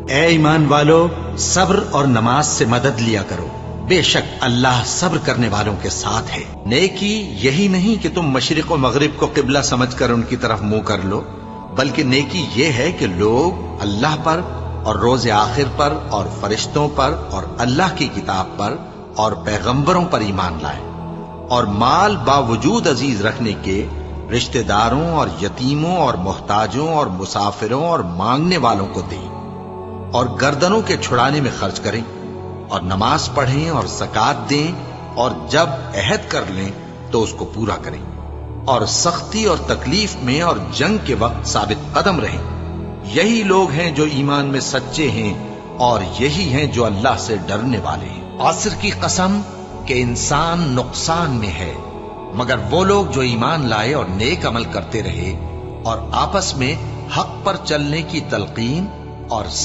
اے ایمان والو، صبر اور نماز سے مدد لیا کرو، بے شک اللہ صبر کرنے والوں کے ساتھ ہے۔ نیکی یہی نہیں کہ تم مشرق و مغرب کو قبلہ سمجھ کر ان کی طرف منہ کر لو، بلکہ نیکی یہ ہے کہ لوگ اللہ پر اور روز آخر پر اور فرشتوں پر اور اللہ کی کتاب پر اور پیغمبروں پر ایمان لائیں، اور مال باوجود عزیز رکھنے کے رشتہ داروں اور یتیموں اور محتاجوں اور مسافروں اور مانگنے والوں کو دیں، اور گردنوں کے چھڑانے میں خرچ کریں، اور نماز پڑھیں اور زکوٰۃ دیں، اور جب عہد کر لیں تو اس کو پورا کریں، اور سختی اور تکلیف میں اور جنگ کے وقت ثابت قدم رہیں۔ یہی لوگ ہیں جو ایمان میں سچے ہیں، اور یہی ہیں جو اللہ سے ڈرنے والے ہیں۔ عصر کی قسم کہ انسان نقصان میں ہے، مگر وہ لوگ جو ایمان لائے اور نیک عمل کرتے رہے اور آپس میں حق پر چلنے کی تلقین اور